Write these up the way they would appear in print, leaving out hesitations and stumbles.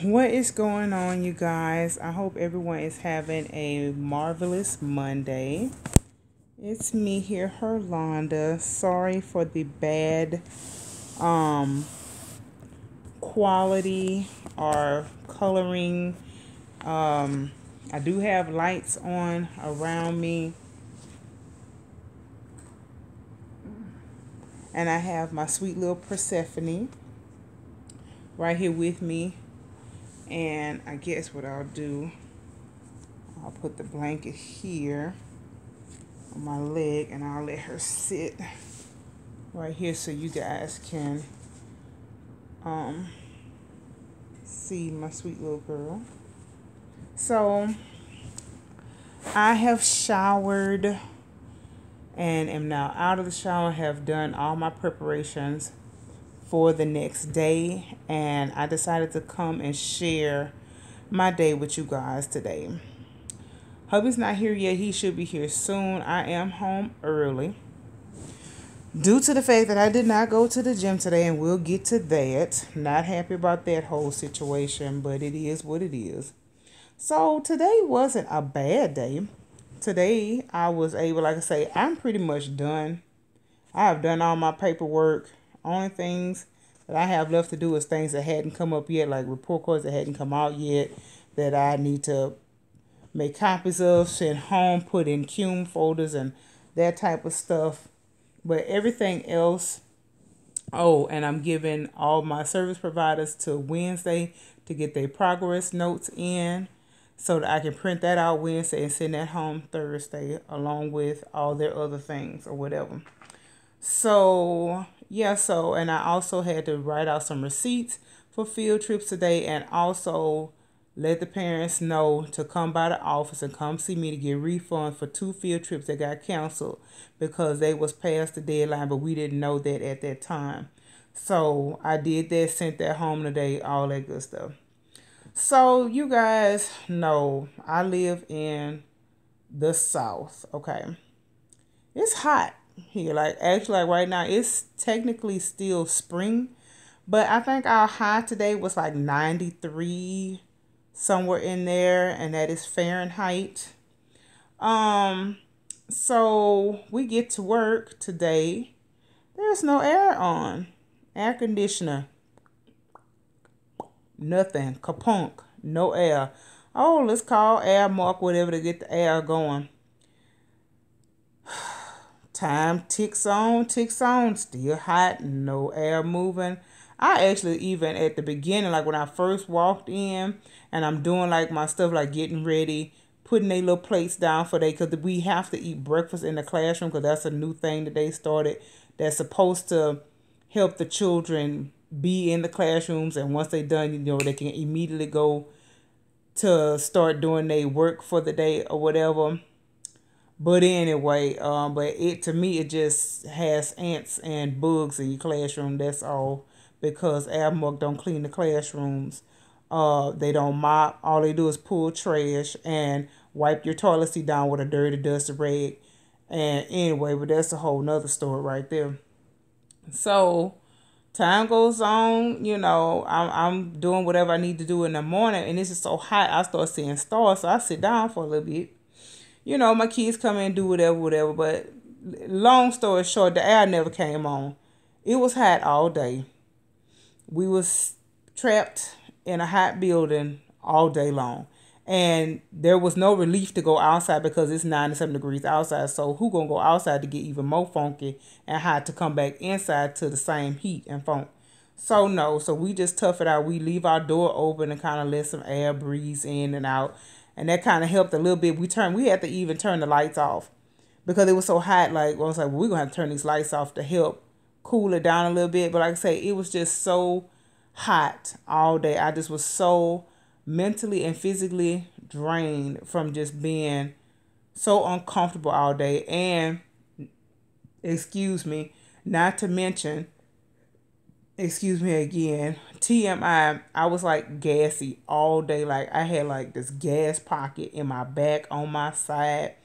What is going on, you guys? I hope everyone is having a marvelous Monday. It's me here, Herlonda. Sorry for the bad um quality or coloring. I do have lights on around me, and I have my sweet little Persephone right here with me. And I guess what I'll do, I'll put the blanket here on my leg and I'll let her sit right here so you guys can um see my sweet little girl. So I have showered and am now out of the shower, have done all my preparations for the next day, and I decided to come and share my day with you guys today. Hubby's not here yet. He should be here soon. I am home early due to the fact that I did not go to the gym today, and we'll get to that. Not happy about that whole situation, but it is what it is. So today wasn't a bad day. Today I was able, like I say, I'm pretty much done. I have done all my paperwork. Only things that I have left to do is things that hadn't come up yet, like report cards that hadn't come out yet, that I need to make copies of, send home, put in Cume folders and that type of stuff. But everything else, oh, and I'm giving all my service providers to Wednesday to get their progress notes in so that I can print that out Wednesday and send that home Thursday along with all their other things or whatever. So, yeah, and I also had to write out some receipts for field trips today and also let the parents know to come by the office and come see me to get refunds for 2 field trips that got canceled because they was past the deadline, but we didn't know that at that time. So I did that, sent that home today, all that good stuff. So you guys know I live in the South, okay? It's hot here. Like actually like right now it's technically still spring, but I think our high today was like 93 somewhere in there, and that is Fahrenheit. Um, so we get to work today. There's no air on. Air conditioner. Nothing. Kapunk. No air. Oh, let's call Air Mark, whatever, to get the air going. Time ticks on, still hot, no air moving. I actually, even at the beginning, like when I first walked in and I'm doing like my stuff, like getting ready, putting their little plates down for they, because we have to eat breakfast in the classroom because that's a new thing that they started that's supposed to help the children be in the classrooms. And once they're done, they can immediately go to start doing their work for the day or whatever. But anyway, but it to me it just has ants and bugs in your classroom. That's all, because Avmark don't clean the classrooms. They don't mop. All they do is pull trash and wipe your toilet seat down with a dirty dusty rag. And anyway, but that's a whole nother story right there. So time goes on, I'm doing whatever I need to do in the morning, and it's just so hot. I start seeing stars, so I sit down for a little bit. My kids come in and do whatever. But long story short, the air never came on. It was hot all day. We was trapped in a hot building all day long. And there was no relief to go outside because it's 97 degrees outside. So who gonna go outside to get even more funky and hot to come back inside to the same heat and funk? So no, so we just tough it out. We leave our door open and kind of let some air breeze in and out, and that kind of helped a little bit. We had to even turn the lights off because it was so hot. Like I was like, well, we're gonna have to turn these lights off to help cool it down a little bit. But like I say, it was just so hot all day. I just was so mentally and physically drained from just being so uncomfortable all day. And excuse me, not to mention, excuse me again, TMI, I was like gassy all day. Like I had like this gas pocket in my back on my side.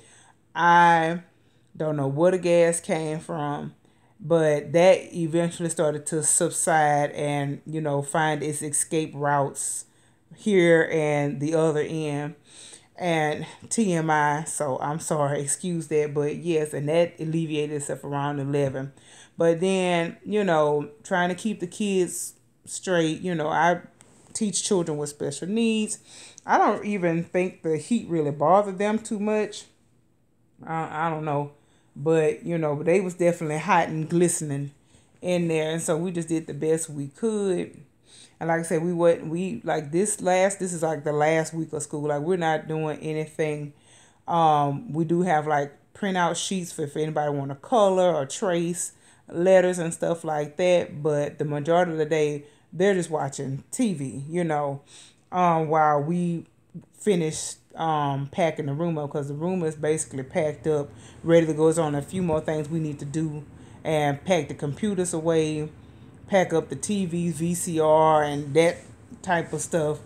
I don't know where the gas came from, but that eventually started to subside and, find its escape routes here and the other end. And TMI, so I'm sorry, excuse that, but yes, and that alleviated itself around 11. But then, trying to keep the kids straight, I teach children with special needs. I don't even think the heat really bothered them too much. I don't know, but they was definitely hot and glistening in there, and so we just did the best we could. And like I said, we like this is like the last week of school. Like we're not doing anything. We do have like printout sheets for if anybody want to color or trace letters and stuff like that. But the majority of the day, they're just watching TV, while we finish packing the room up, because the room is basically packed up, ready to go. It's on a few more things we need to do and pack the computers away, pack up the TVs, VCR, and that type of stuff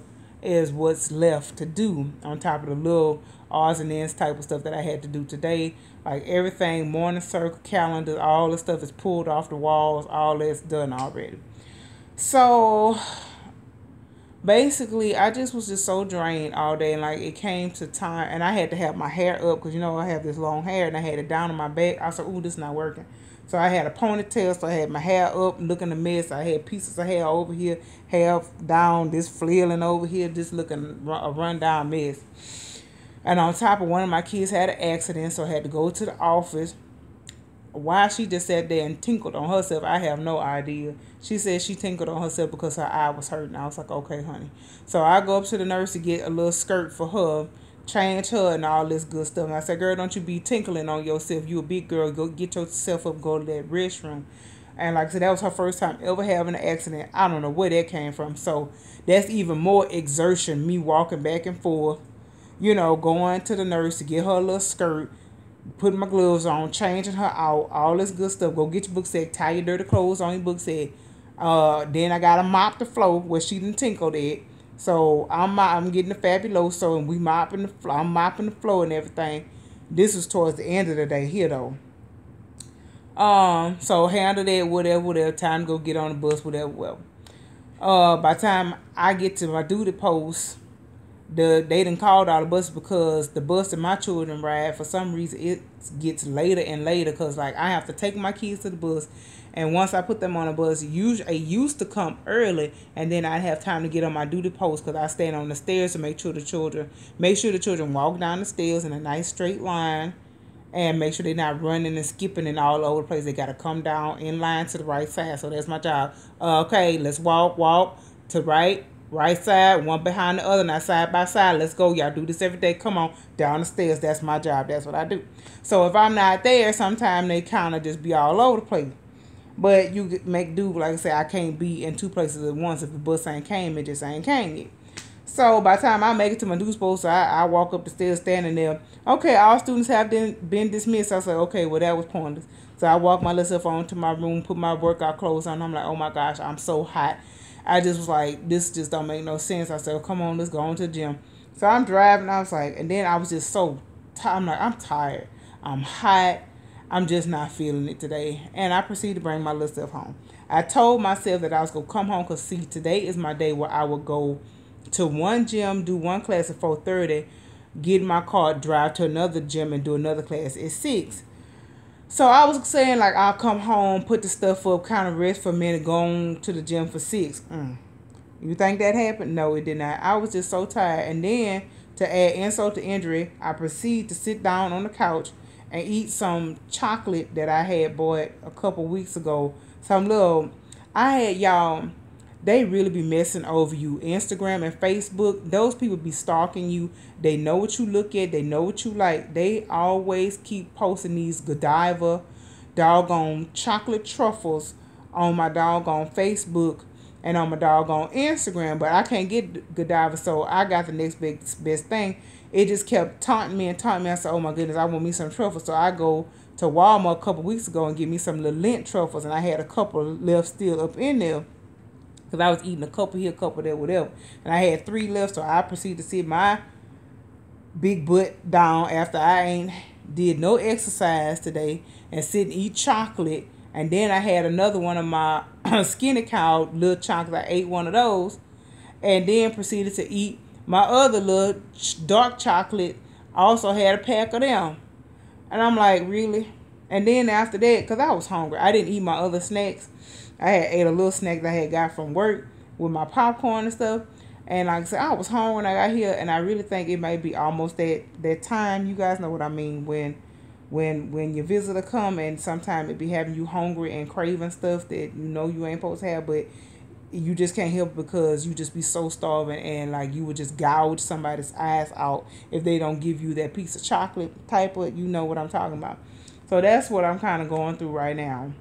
is what's left to do on top of the little odds and ends type of stuff that I had to do today. Like everything, morning circle, calendar, all the stuff is pulled off the walls, all that's done already. So basically, I just was just so drained all day, and like it came to time, and I had to have my hair up because I have this long hair, and I had it down on my back. I said, "Ooh, this is not working." So I had a ponytail, so I had my hair up, looking a mess. I had pieces of hair over here, half down, this flailing over here, just looking a rundown mess. And on top of, one of my kids had an accident, so I had to go to the office. Why she just sat there and tinkled on herself, I have no idea. She said she tinkled on herself because her eye was hurting. I was like, okay, honey. So I go up to the nurse to get a little skirt for her, change her and all this good stuff. And I said, girl, don't you be tinkling on yourself. You a big girl. Go get yourself up, go to that restroom. And like I said, that was her first time ever having an accident. I don't know where that came from. So that's even more exertion, me walking back and forth, going to the nurse to get her a little skirt, putting my gloves on, changing her out, all this good stuff. Go get your book sack, tie your dirty clothes on your book sack. Then I gotta mop the floor where she done tinkled it. So I'm getting the Fabuloso, and we mopping the floor. I'm mopping the floor and everything. This was towards the end of the day here though. So handle that, whatever. Time to go get on the bus, whatever. Well, by the time I get to my duty post, they done called all the buses because the bus that my children ride, for some reason, it gets later and later because like I have to take my kids to the bus. And once I put them on a bus, usually I used to come early, and then I'd have time to get on my duty post because I stand on the stairs to make sure the children walk down the stairs in a nice straight line, and make sure they're not running and skipping and all over the place. They got to come down in line to the right side. So that's my job. Okay, let's walk to right side, one behind the other, not side by side. Let's go. Y'all do this every day. Come on, down the stairs. That's my job. That's what I do. So if I'm not there, sometimes they kind of just be all over the place. But you make do, like I said, I can't be in two places at once. If the bus ain't came, it just ain't came yet. So by the time I make it to my duty post, I walk up the stairs standing there. Okay, all students have been dismissed. I said, okay, well, that was pointless. So I walk my little self on to my room, put my workout clothes on. I'm like, oh my gosh, I'm so hot. I just was like, this just don't make no sense. I said, oh, come on, let's go on to the gym. So I'm driving. I was like, and then I was just so tired. I'm like, I'm tired. I'm hot. I'm just not feeling it today. And I proceeded to bring my little stuff home. I told myself that I was going to come home because, see, today is my day where I would go to one gym, do one class at 4:30, get in my car, drive to another gym, and do another class at 6. So I was saying, like, I'll come home, put the stuff up, kind of rest for a minute, go on to the gym for 6. You think that happened? No, it did not. I was just so tired. And then, to add insult to injury, I proceeded to sit down on the couch and eat some chocolate that I had bought a couple weeks ago. They really be messing over you. Instagram and Facebook, those people be stalking you. They know what you look at. They know what you like. They always keep posting these Godiva doggone chocolate truffles on my doggone Facebook and on my doggone Instagram. But I can't get Godiva, so I got the next best thing. It just kept taunting me. I said, oh my goodness, I want me some truffles. So I go to Walmart a couple weeks ago and get me some little Lindt truffles. And I had a couple left still up in there because I was eating a couple here, a couple there, whatever. And I had 3 left. So I proceeded to sit my big butt down after I ain't did no exercise today and sit and eat chocolate. And then I had another one of my Skinny Cow little chocolates. I ate one of those. and then proceeded to eat my other little dark chocolate. I also had a pack of them. And I'm like, really? And then after that, because I was hungry, I didn't eat my other snacks. I had ate a little snack that I had got from work with my popcorn and stuff. And like I said, I was hungry when I got here, and I really think it might be almost that time. You guys know what I mean, when your visitor come, and sometimes it be having you hungry and craving stuff that you know you ain't supposed to have, but you just can't help because you just be so starving, and like you would just gouge somebody's eyes out if they don't give you that piece of chocolate type of, you know what I'm talking about. So that's what I'm kind of going through right now.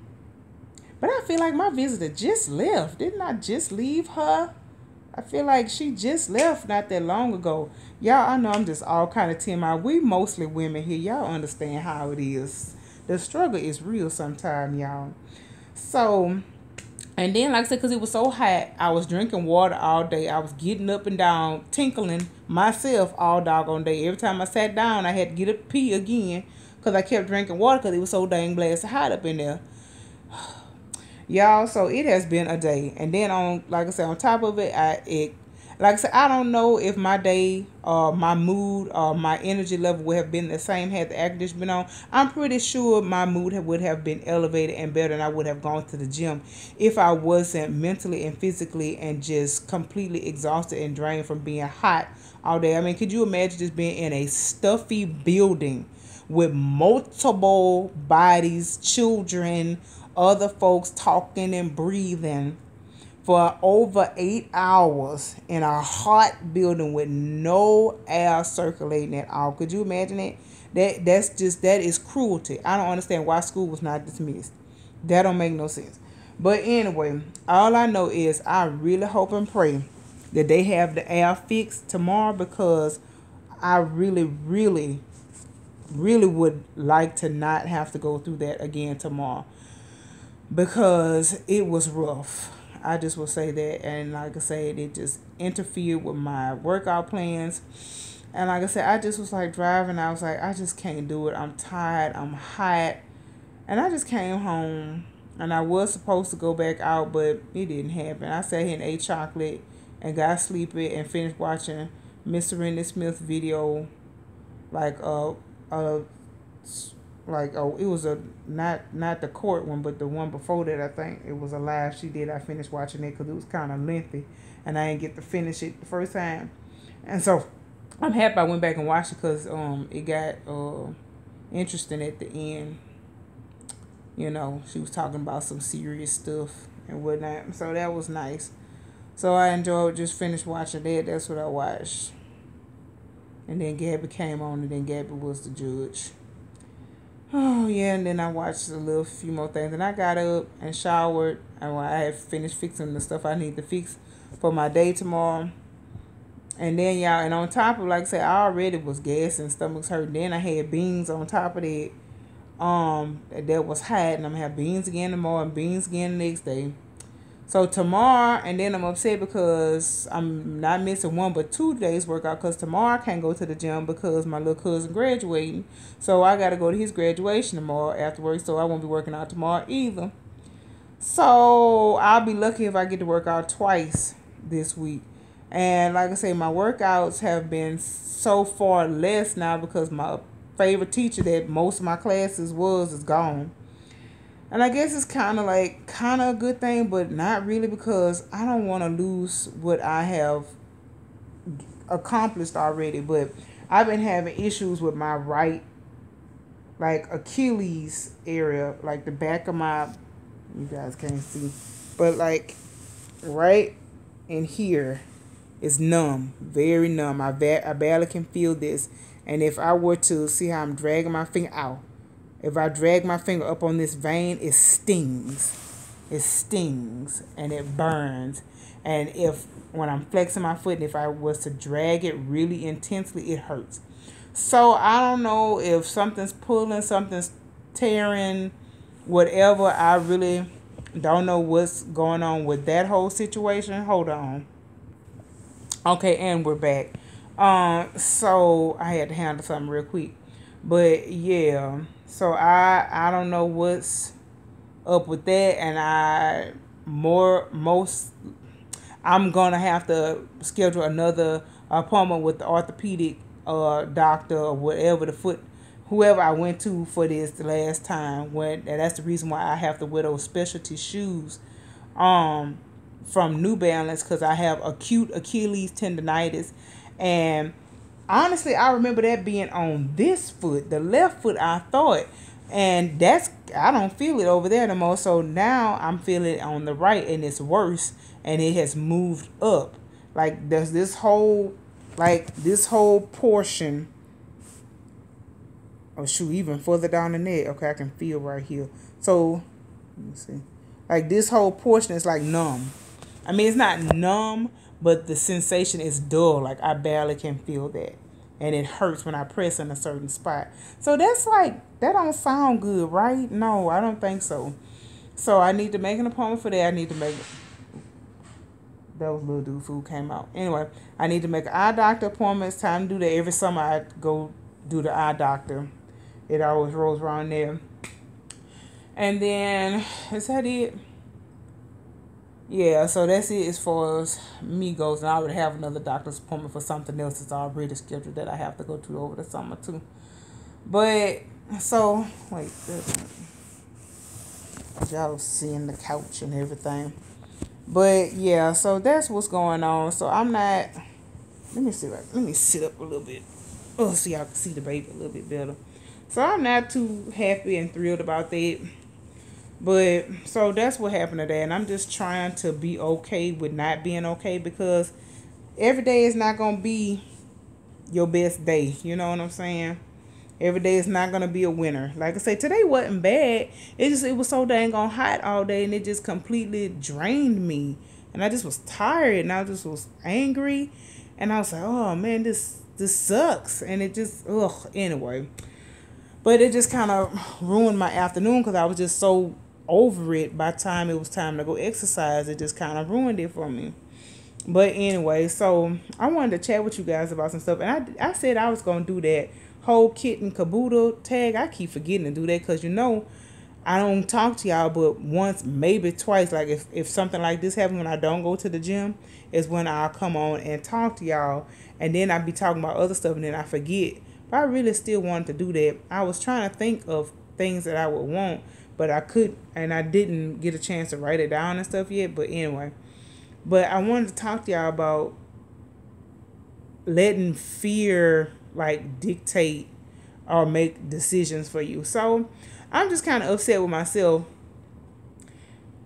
But I feel like my visitor just left. Didn't I just leave her? I feel like she just left not that long ago. Y'all, I know I'm just all kind of timid. We mostly women here. Y'all understand how it is. The struggle is real sometimes, y'all. So, and then, like I said, because it was so hot, I was drinking water all day. I was getting up and down, tinkling myself all doggone day. Every time I sat down, I had to get up pee again because I kept drinking water because it was so dang blasted hot up in there. Y'all, so it has been a day. And then on, like I said, on top of it, like I said, I don't know if my day, my mood, or my energy level would have been the same had the air conditioner been on. I'm pretty sure my mood would have been elevated and better, and I would have gone to the gym if I wasn't mentally and physically and just completely exhausted and drained from being hot all day. I mean, could you imagine just being in a stuffy building with multiple bodies, children, other folks talking and breathing for over 8 hours in a hot building with no air circulating at all? Could you imagine it? That is cruelty. I don't understand why school was not dismissed. That don't make no sense. But anyway, all I know is I really hope and pray that they have the air fixed tomorrow, because I really, really, really would like to not have to go through that again tomorrow, because it was rough. I just will say that. And like I said, it just interfered with my workout plans. And like I said, I just was like driving. I was like, I just can't do it. I'm tired. I'm hot. And I just came home. And I was supposed to go back out, but it didn't happen. I sat here and ate chocolate and got sleepy and finished watching Miss Serena Smith video, like it was a not the court one, but the one before that. I think it was a live she did. I finished watching it because it was kind of lengthy, and I didn't get to finish it the first time. And so I'm happy I went back and watched it, because it got interesting at the end. You know, she was talking about some serious stuff and whatnot, so that was nice. So I enjoyed, just finished watching that. That's what I watched. And then Gabby came on, and then Gabby was the judge. Oh, yeah, and then I watched a few more things. And I got up and showered, and I had finished fixing the stuff I need to fix for my day tomorrow. And then, y'all, and on top of, like I said, I already was gassing, stomach's hurt. Then I had beans on top of that. That was hot, and I'm going to have beans again tomorrow and beans again the next day. So tomorrow, and then I'm upset because I'm not missing 1 but 2 days workout, because tomorrow I can't go to the gym because my little cousin graduating. So I got to go to his graduation tomorrow after work, so I won't be working out tomorrow either. So I'll be lucky if I get to work out twice this week. And like I say, my workouts have been so far less now because my favorite teacher that most of my classes is gone. And I guess it's kind of a good thing, but not really, because I don't want to lose what I have accomplished already. But I've been having issues with my right, like, Achilles area, like the back of my, you guys can't see, but like right in here is numb, very numb. I barely can feel this. And if I were to see how I'm dragging my finger out, if I drag my finger up on this vein, it stings. It stings and it burns. And when I'm flexing my foot, and if I was to drag it really intensely, it hurts. So I don't know if something's pulling, something's tearing, whatever. I really don't know what's going on with that whole situation. Hold on. Okay, and we're back. So I had to handle something real quick. But yeah. So I don't know what's up with that, and I I'm gonna have to schedule another appointment with the orthopedic doctor or whatever, the foot, whoever I went to for this the last time. And that's the reason why I have to wear those specialty shoes from New Balance, because I have acute Achilles tendonitis. And honestly, I remember that being on this foot, the left foot, I thought. And I don't feel it over there no more. So now I'm feeling it on the right, and it's worse, and it has moved up. Like there's this whole portion. Oh shoot, even further down the neck. Okay, I can feel right here. So let me see. Like this whole portion is like numb. I mean, it's not numb, but the sensation is dull. Like I barely can feel that. And it hurts when I press in a certain spot. So that's like, that don't sound good, right? No, I don't think so. So I need to make an appointment for that. That was little dude food came out. Anyway, I need to make an eye doctor appointment. It's time to do that. Every summer I go do the eye doctor. It always rolls around there. And then, is that it? Yeah, so that's it as far as me goes. And I would have another doctor's appointment for something else that's already scheduled that I have to go to over the summer too. But, so, wait. Y'all seeing the couch and everything. But, yeah, so that's what's going on. So I'm not, let me sit up a little bit. Oh, so y'all can see the baby a little bit better. So I'm not too happy and thrilled about that. But so that's what happened today, and I'm just trying to be okay with not being okay, because every day is not gonna be your best day. You know what I'm saying? Every day is not gonna be a winner. Like I say, today wasn't bad. It was so dang on hot all day, and it just completely drained me. And I just was tired, and I just was angry, and I was like, oh man, this sucks, and it just anyway. But it just kind of ruined my afternoon, because I was just so over it. By the time it was time to go exercise, it just kind of ruined it for me. But anyway, so I wanted to chat with you guys about some stuff. And I said I was going to do that whole kit and caboodle tag. I keep forgetting to do that, because, I don't talk to y'all but once, maybe twice. Like if something like this happens when I don't go to the gym, is when I'll come on and talk to y'all. And then I'll be talking about other stuff, and then I forget. But I really still wanted to do that. I was trying to think of things that I would want, but I couldn't, and I didn't get a chance to write it down and stuff yet. But anyway, but I wanted to talk to y'all about letting fear like dictate or make decisions for you. So I'm just kind of upset with myself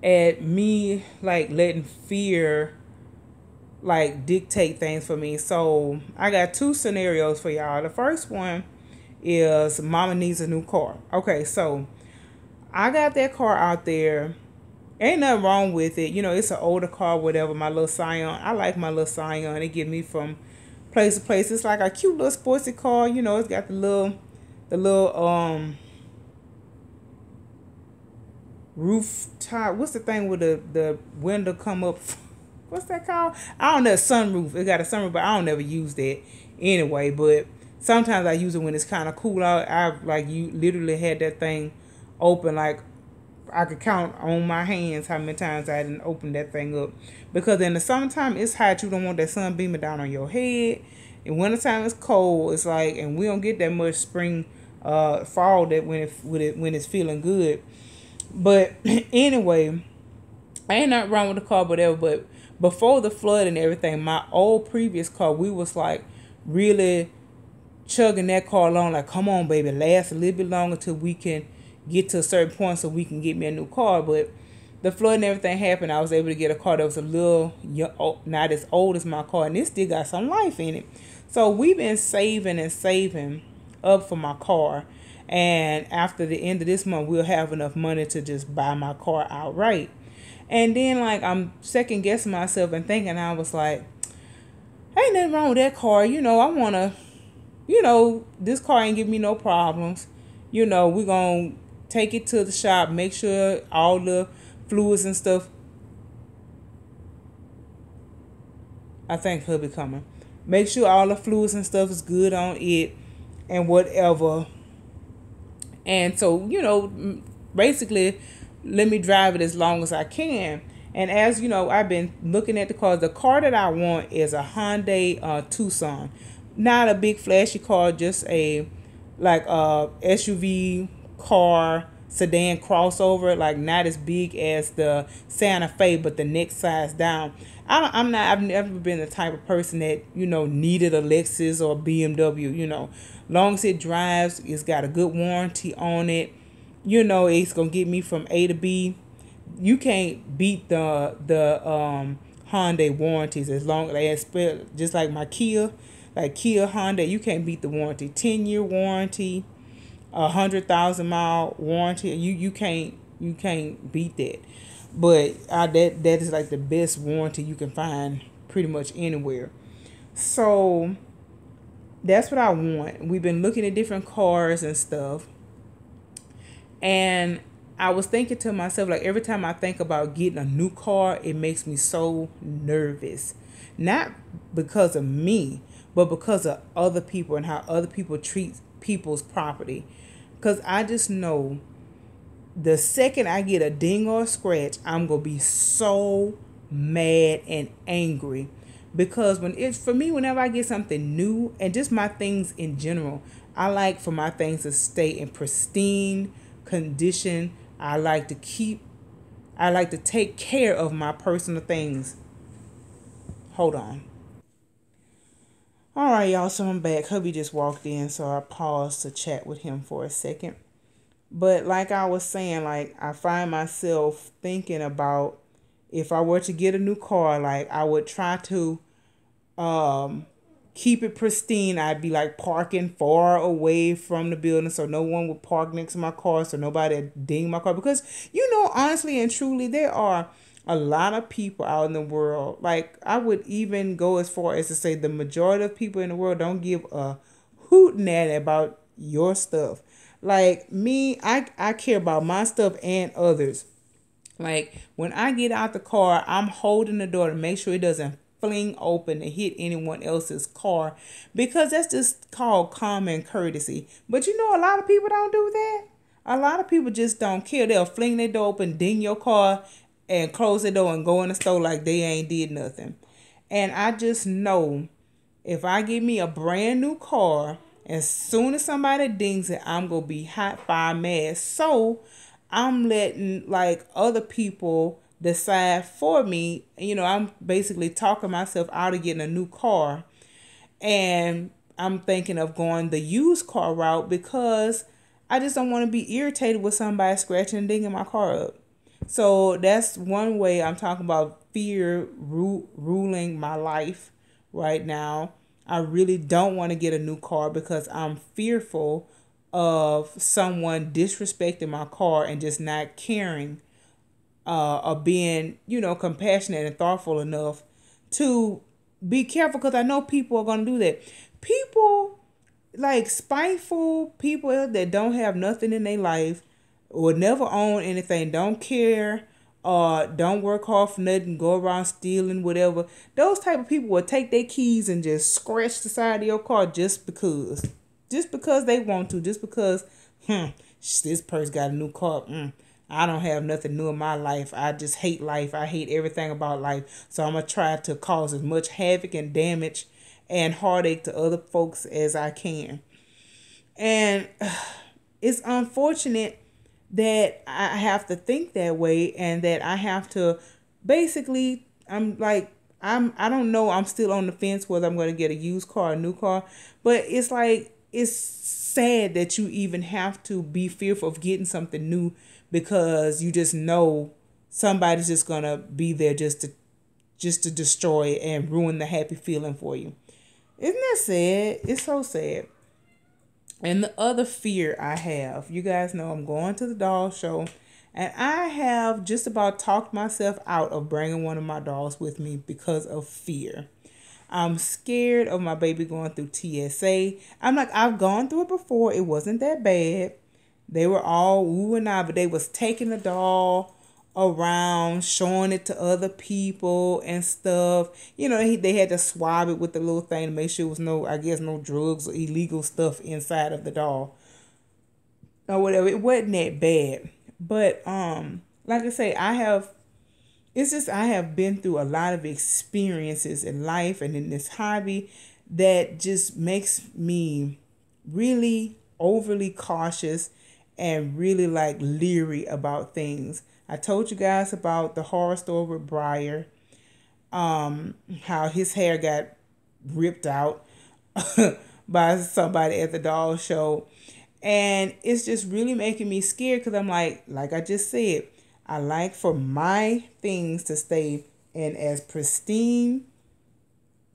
at me like letting fear like dictate things for me. So I got two scenarios for y'all. The first one is mama needs a new car. Okay, so I got that car out there. Ain't nothing wrong with it. It's an older car, whatever. My little Scion. I like my little Scion. It get me from place to place. It's like a cute little sportsy car. It's got the little rooftop. What's the thing with the window come up? What's that called? I don't know. Sunroof. It got a sunroof, but I don't ever use that anyway. But sometimes I use it when it's kind of cool out. You literally had that thing open. Like I could count on my hands how many times I didn't open that thing up. Because in the summertime it's hot. You don't want that sun beaming down on your head. In wintertime it's cold. It's like, and we don't get that much spring, fall that when it's feeling good. But anyway, ain't nothing wrong with the car, whatever. But before the flood and everything, my old previous car, we was like really chugging that car along. Like, come on, baby, last a little bit longer till we can get to a certain point so we can get me a new car. But the flood and everything happened. I was able to get a car that was a little not as old as my car, and it still got some life in it. So we've been saving and saving up for my car. And after the end of this month, we'll have enough money to just buy my car outright. And then, like, I'm second guessing myself and thinking, I was like, ain't nothing wrong with that car. I want to, this car ain't giving me no problems. We're going to take it to the shop, make sure all the fluids and stuff. I think hubby coming. Make sure all the fluids and stuff is good on it and whatever. And so, basically, let me drive it as long as I can. And as you know, I've been looking at the cars. The car that I want is a Hyundai Tucson. Not a big flashy car, just a like a SUV car, sedan crossover, like not as big as the Santa Fe, but the next size down. I'm not. I've never been the type of person that needed a Lexus or BMW. Long as it drives, it's got a good warranty on it. It's gonna get me from A to B. You can't beat the Hyundai warranties as long as just like my Kia, like Kia Honda, you can't beat the warranty. 10-year warranty, 100,000 mile warranty. You can't beat that. But that is like the best warranty you can find pretty much anywhere. So that's what I want. We've been looking at different cars and stuff. And I was thinking to myself, like every time I think about getting a new car, it makes me so nervous. Not because of me, but because of other people and how other people treat people's property. Because I just know the second I get a ding or a scratch, I'm going to be so mad and angry. Because for me, whenever I get something new and just my things in general, I like for my things to stay in pristine condition. I like to take care of my personal things. Hold on. All right, y'all, so I'm back. Hubby just walked in, so I paused to chat with him for a second. But like I was saying, like I find myself thinking about if I were to get a new car, like I would try to keep it pristine. I'd be like parking far away from the building so no one would park next to my car, so nobody would ding my car. Because honestly and truly, there are a lot of people out in the world. Like I would even go as far as to say the majority of people in the world don't give a hootenanny about your stuff. Like me, I care about my stuff and others. Like when I get out the car, I'm holding the door to make sure it doesn't fling open and hit anyone else's car, because that's just called common courtesy. But a lot of people don't do that. A lot of people just don't care. They'll fling their door open, ding your car, and close the door and go in the store like they ain't did nothing. And I just know if I get me a brand new car, as soon as somebody dings it, I'm going to be hot fire mad. So I'm letting like other people decide for me. I'm basically talking myself out of getting a new car. And I'm thinking of going the used car route because I just don't want to be irritated with somebody scratching and dinging my car up. So that's one way I'm talking about fear ruling my life right now. I really don't want to get a new car because I'm fearful of someone disrespecting my car and just not caring or being, compassionate and thoughtful enough to be careful, because I know people are going to do that. People, like spiteful people that don't have nothing in their life, will never own anything, don't care, don't work hard for nothing, go around stealing, whatever. Those type of people will take their keys and just scratch the side of your car just because. Just because they want to. Just because, this person got a new car. I don't have nothing new in my life. I just hate life. I hate everything about life. So I'm going to try to cause as much havoc and damage and heartache to other folks as I can. And it's unfortunate that I have to think that way, and that I have to basically, I don't know, I'm still on the fence whether I'm going to get a used car or a new car. But it's like, it's sad that you even have to be fearful of getting something new because you just know somebody's just going to be there just to destroy and ruin the happy feeling for you. Isn't that sad? It's so sad. And the other fear I have, you guys know I'm going to the doll show, and I have just about talked myself out of bringing one of my dolls with me because of fear. I'm scared of my baby going through TSA. I'm like, I've gone through it before. It wasn't that bad. They were all ooh and ah, but they was taking the doll around, showing it to other people and stuff. They had to swab it with the little thing to make sure it was no drugs or illegal stuff inside of the doll or whatever. It wasn't that bad. But like I say, I have it's just I have been through a lot of experiences in life and in this hobby that just makes me really overly cautious and really like leery about things. I told you guys about the horror story with Briar, how his hair got ripped out by somebody at the doll show. And it's just really making me scared because I'm like I just said, I like for my things to stay in as pristine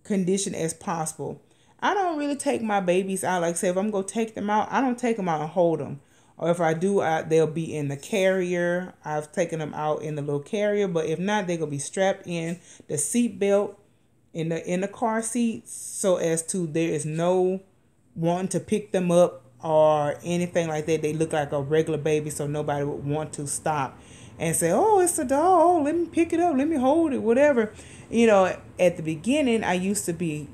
condition as possible. I don't really take my babies out. Like, say, if I'm going to take them out, I don't take them out and hold them. Or if I do, they'll be in the carrier. I've taken them out in the little carrier. But if not, they're going to be strapped in the seat belt in the car seat, so as to there is no wanting to pick them up or anything like that. They look like a regular baby, so nobody would want to stop and say, "Oh, it's a doll. Let me pick it up. Let me hold it. Whatever." At the beginning, I used to be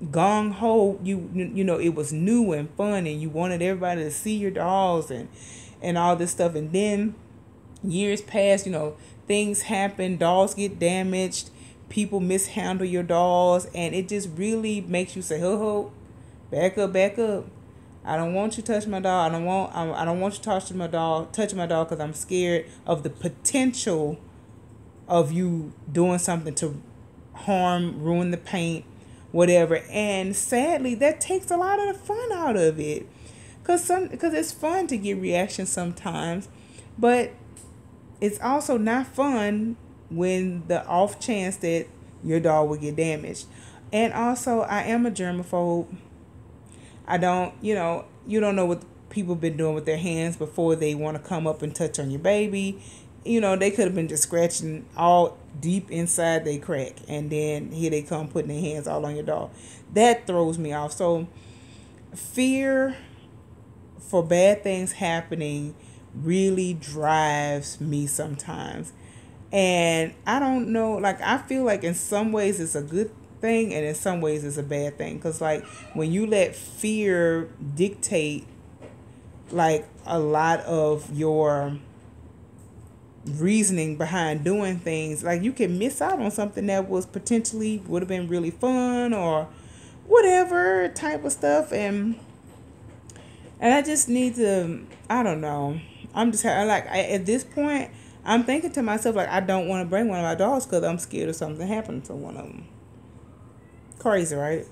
gung ho. It was new and fun, and you wanted everybody to see your dolls and all this stuff. And then years pass. Things happen. Dolls get damaged. People mishandle your dolls, and it just really makes you say, "Ho ho, back up, back up. I don't want you to touch my doll. I don't want you touching my doll, because I'm scared of the potential of you doing something to harm, ruin the paint, whatever." And sadly, that takes a lot of the fun out of it, because it's fun to get reactions sometimes, but it's also not fun when the off chance that your doll will get damaged. And also, I am a germaphobe. I don't, you don't know what people been doing with their hands before they want to come up and touch on your baby. They could have been just scratching all deep inside they crack, and then here they come putting their hands all on your doll. That throws me off. So fear for bad things happening really drives me sometimes. And I don't know, like, I feel like in some ways it's a good thing and in some ways it's a bad thing. Because, like, when you let fear dictate, like, a lot of your reasoning behind doing things, like, you can miss out on something that was potentially would have been really fun or whatever type of stuff. And I just need to, I don't know. At this point, I'm thinking to myself, like, I don't want to bring one of my dogs because I'm scared of something happening to one of them. Crazy, right?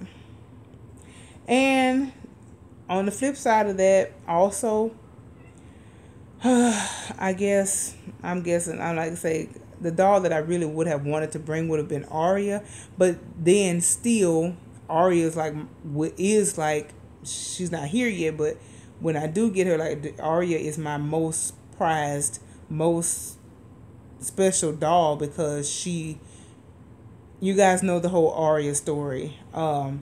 And on the flip side of that, also, I'm guessing, I like to say, the dog that I really would have wanted to bring would have been Aria. But then still, Aria is like, she's not here yet, but when I do get her, like, Aria is my most prized, most special doll, because you guys know the whole Aria story. That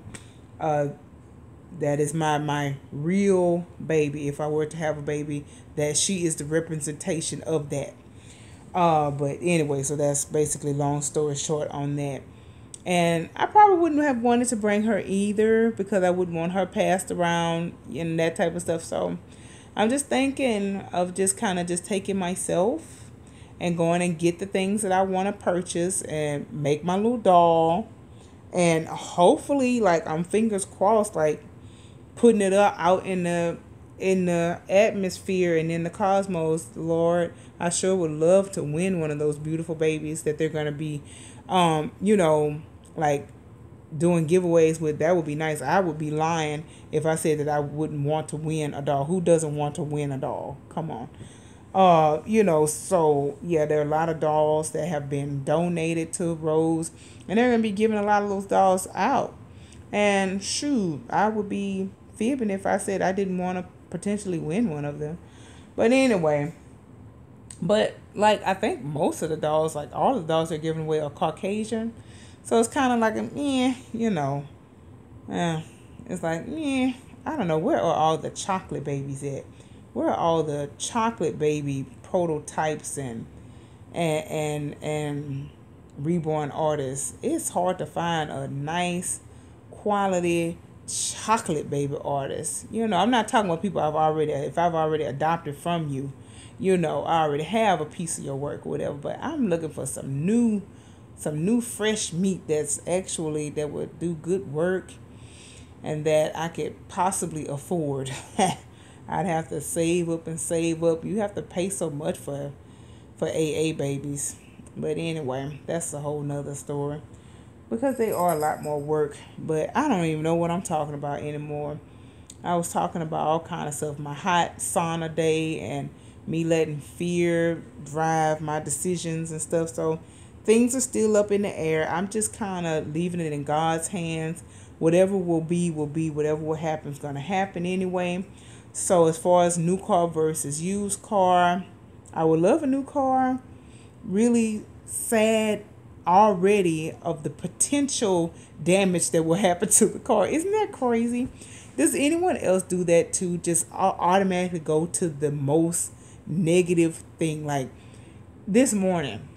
is my real baby. If I were to have a baby, that she is the representation of that. But anyway, so that's basically long story short on that. And I probably wouldn't have wanted to bring her either, because I wouldn't want her passed around and that type of stuff. So I'm just thinking of just kind of just taking myself and going and get the things that I want to purchase and make my little doll. And hopefully, like, I'm fingers crossed, like, putting it up out in the atmosphere and in the cosmos. Lord, I sure would love to win one of those beautiful babies that they're going to be, like, doing giveaways with. That would be nice. I would be lying if I said that I wouldn't want to win a doll. Who doesn't want to win a doll? Come on. So yeah, there are a lot of dolls that have been donated to Rose, and they're gonna be giving a lot of those dolls out. And shoot, I would be fibbing if I said I didn't want to potentially win one of them. But anyway, but like, I think most of the dolls, like all the dolls they're giving away, are Caucasian, so it's kind of like it's like, I don't know, where are all the chocolate babies at? Where are all the chocolate baby prototypes and reborn artists? It's hard to find a nice quality chocolate baby artist. I'm not talking about people if I've already adopted from you, I already have a piece of your work or whatever, but I'm looking for some new fresh meat that would do good work and that I could possibly afford. I'd have to save up and save up. You have to pay so much for AA babies. But anyway, that's a whole nother story because they are a lot more work. But I don't even know what I'm talking about anymore. I was talking about all kind of stuff, my hot sauna day and me letting fear drive my decisions and stuff. So things are still up in the air. I'm just kind of leaving it in God's hands. Whatever will be, will be. Whatever will happen is going to happen anyway. So as far as new car versus used car, I would love a new car. Really sad already of the potential damage that will happen to the car. Isn't that crazy? Does anyone else do that too? Just automatically go to the most negative thing. Like this morning,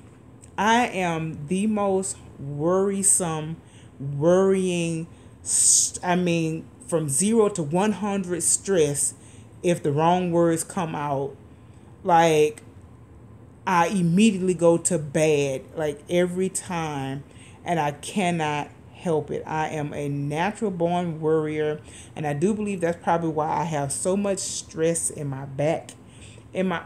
I am the most worrying, from 0 to 100 stress if the wrong words come out. Like, I immediately go to bad, like every time, and I cannot help it. I am a natural born worrier, and I do believe that's probably why I have so much stress in my back, in my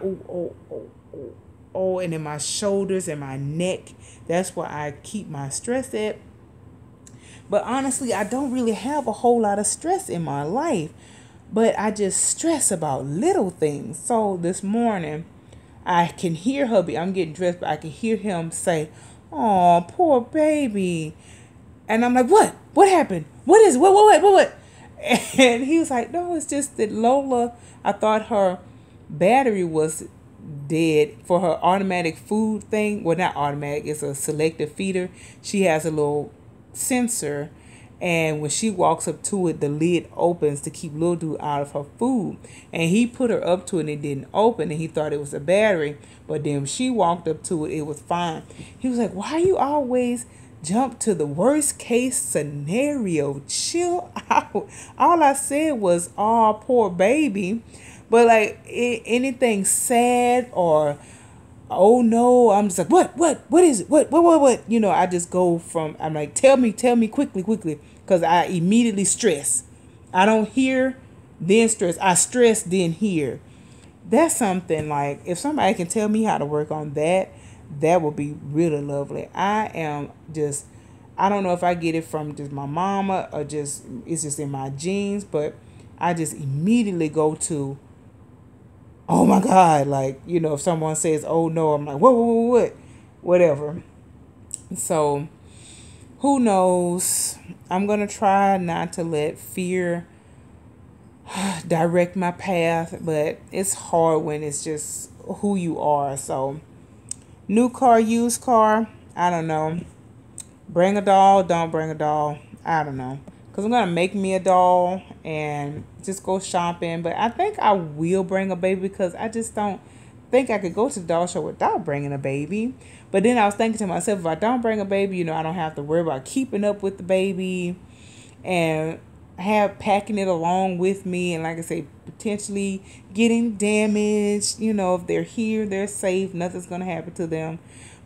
and in my shoulders and my neck. That's where I keep my stress at. But honestly, I don't really have a whole lot of stress in my life, but I just stress about little things. So this morning, I can hear hubby. I'm getting dressed, but I can hear him say, "Oh, poor baby." And I'm like, "What? What happened? What is it? What?" And he was like, "No, it's just that Lola, I thought her battery was dead for her automatic food thing. Well, not automatic. It's a selective feeder. She has a little sensor, and when she walks up to it, the lid opens to keep little dude out of her food. And he put her up to it and it didn't open, and he thought it was a battery. But then when she walked up to it, it was fine." He was like, "Why you always jump to the worst case scenario? Chill out." All I said was, "Oh, poor baby." But like anything sad or oh no, I'm just like, what is it? What? I just go from, I'm like, tell me quickly. Because I immediately stress. I don't hear, then stress. I stress, then hear. That's something like, if somebody can tell me how to work on that, that would be really lovely. I don't know if I get it from just my mama or it's just in my genes, but I just immediately go to, oh my God, like, if someone says, "Oh no," I'm like, what? Whatever. So, who knows? I'm going to try not to let fear direct my path, but it's hard when it's just who you are. So, new car, used car, I don't know. Bring a doll, don't bring a doll, I don't know. Because I'm going to make me a doll and just go shopping. But I think I will bring a baby because I just don't think I could go to the doll show without bringing a baby. But then I was thinking to myself, if I don't bring a baby, I don't have to worry about keeping up with the baby and packing it along with me. And like I say, potentially getting damaged. If they're here, they're safe. Nothing's going to happen to them.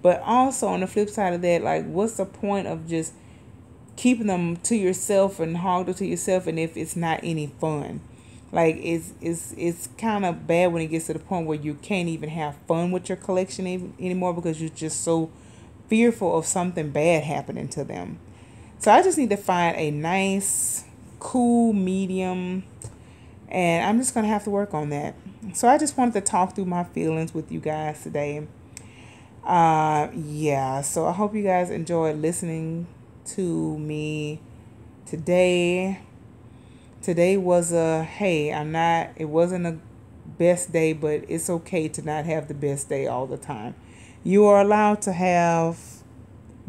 But also on the flip side of that, like, what's the point of just keeping them to yourself and hogged up to yourself, and if it's not any fun? Like, it's kind of bad when it gets to the point where you can't even have fun with your collection anymore because you're just so fearful of something bad happening to them. So I just need to find a nice, cool medium, and I'm just going to have to work on that. So I just wanted to talk through my feelings with you guys today. Yeah, so I hope you guys enjoyed listening to me today. Today was it wasn't a best day, but it's okay to not have the best day all the time. You are allowed to have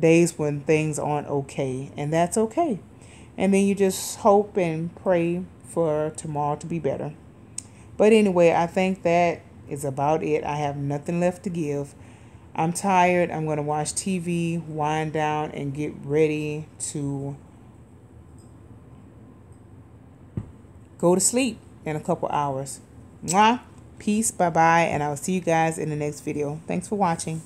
days when things aren't okay, and that's okay. And then you just hope and pray for tomorrow to be better. But anyway, I think that is about it. I have nothing left to give. I'm tired. I'm going to watch TV, wind down, and get ready to go to sleep in a couple hours. Mwah. Peace, bye-bye, and I will see you guys in the next video. Thanks for watching.